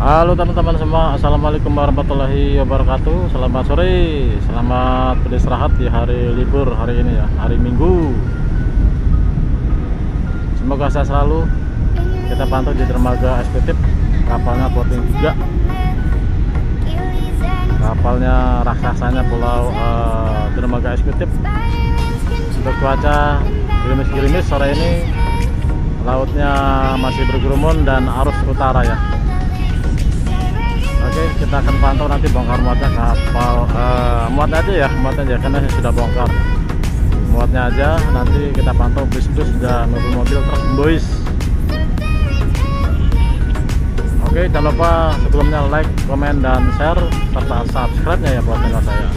Halo teman-teman semua, assalamualaikum warahmatullahi wabarakatuh. Selamat sore, selamat beristirahat di hari libur hari ini ya, hari Minggu. Semoga saya selalu. Kita pantau di dermaga eksekutif, kapalnya floating juga. Kapalnya raksasanya pulau dermaga eksekutif. Untuk cuaca gerimis-gerimis sore ini, lautnya masih bergerumun dan arus utara ya. Oke, kita akan pantau nanti bongkar muatnya kapal, muat aja karena saya sudah bongkar muatnya aja. Nanti kita pantau bus-bus dan mobil-mobil truk boys. Oke, jangan lupa sebelumnya like, komen, dan share serta subscribe-nya ya buat channel saya.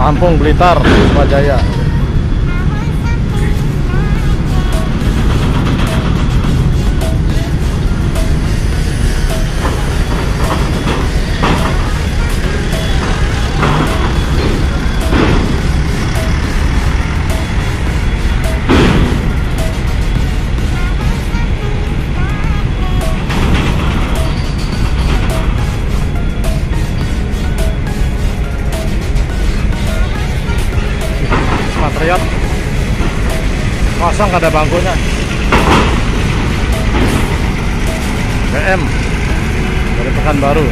Lampung, Blitar, Wisma Jaya. Material kosong, gak ada bangkunya. BM dari Pekanbaru.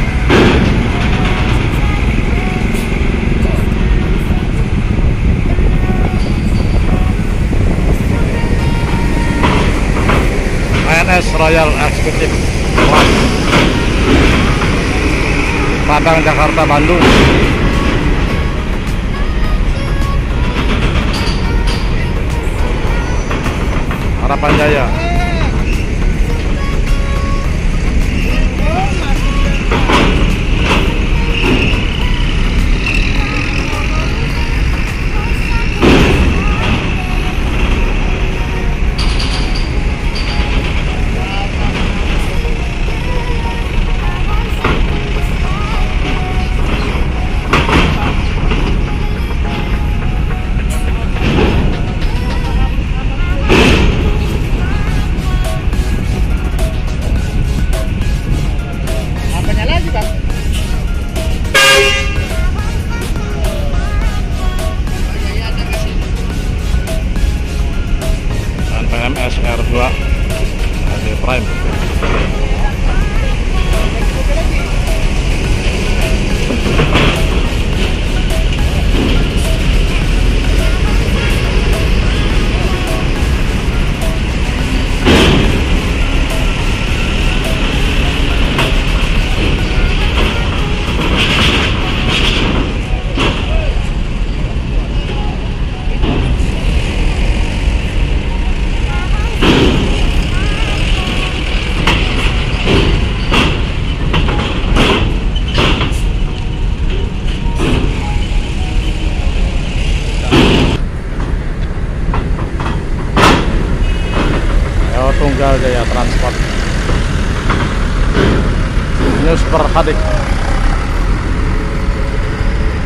ANS Royal Executive Class, Padang, Jakarta, Bandung. Harapan Jaya. SR2 HD Prime. Tunggal Jaya Transport, News per Hadik,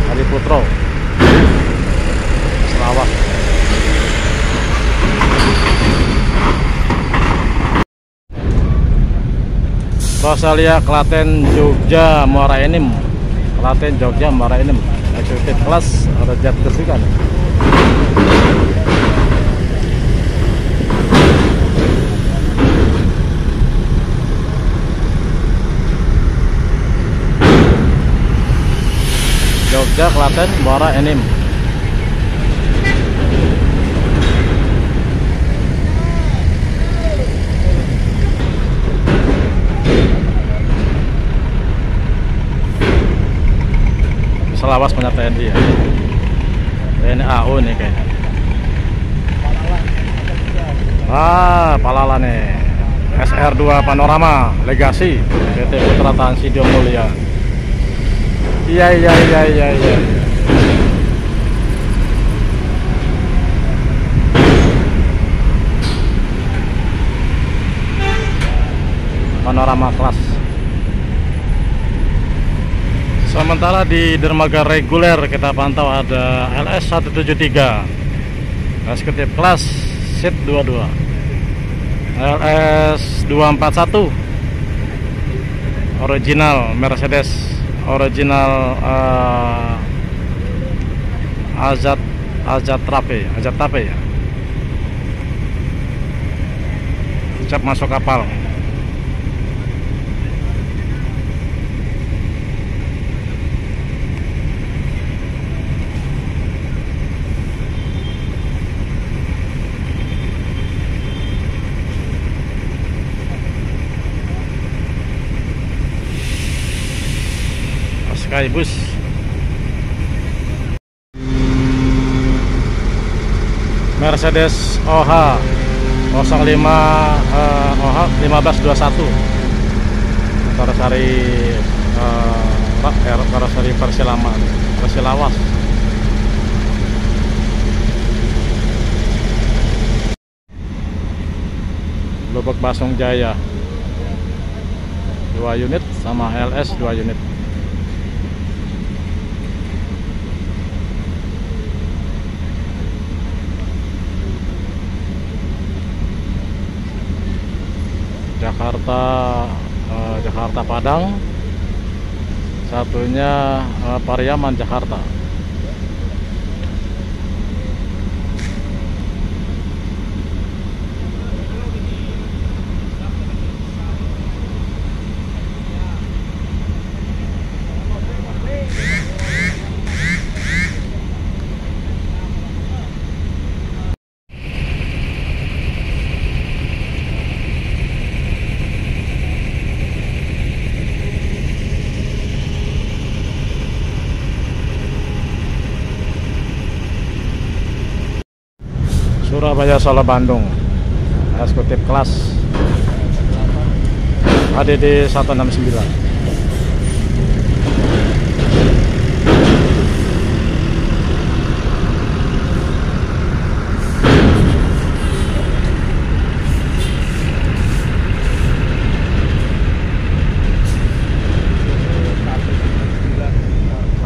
Hadi Putro, Sarawak. Rosalia, Klaten, Jogja, Muara Enim. Klaten, Jogja, Muara Enim. Eksekutif kelas ada jet tersikan. Jogja, Klaten, Muara Enim. Selawas punya TNI ya. TNI AU nih kayaknya. Palala nih. SR2 Panorama Legasi PT Putra Tansidio Mulia. Iya. Panorama kelas. Sementara di dermaga reguler kita pantau ada LS 173 eksekutif kelas seat 22, LS 241 original Mercedes, original Azat-Trape ya, siap masuk kapal. Skybus Mercedes OH 05 OH 1521 karoseri versi lama, versi lawas. Lubuk Basung Jaya 2 unit sama LS 2 unit. Jakarta Padang, satunya Pariaman Jakarta. Surabaya Solo Bandung eksekutif kelas ADD 169.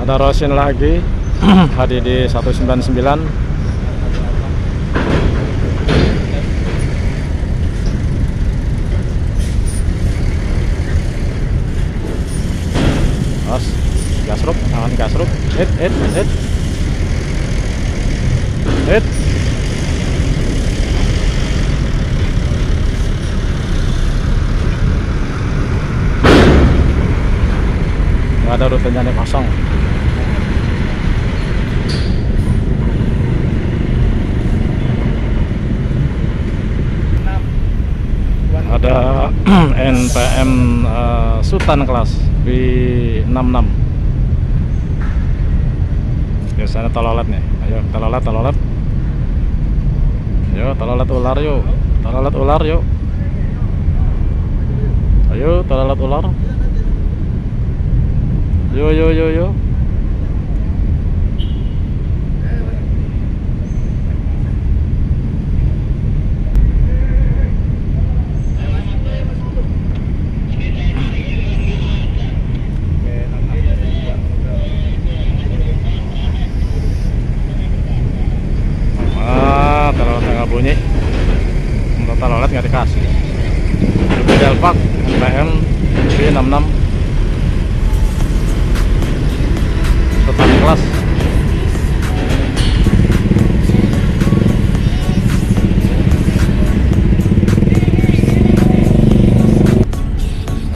Ada Rosin lagi HDD 199. Gasruk, tangan gasruk, hit. Nggak ada rutenya nih, kosong. Ada NPM Sultan kelas B66. Biasanya tololet nih. Ayo tololet. Ayo tololet ular yuk. Ayo tololet ular. Yo. Bunyi tololet nggak dikasih. Delpak NPM B66 Sultan kelas.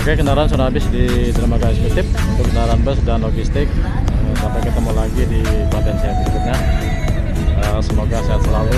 Oke, kendaraan sudah habis di dermaga eksekutif untuk kendaraan bus dan logistik. Sampai ketemu lagi di konten saya berikutnya. Semoga sehat selalu.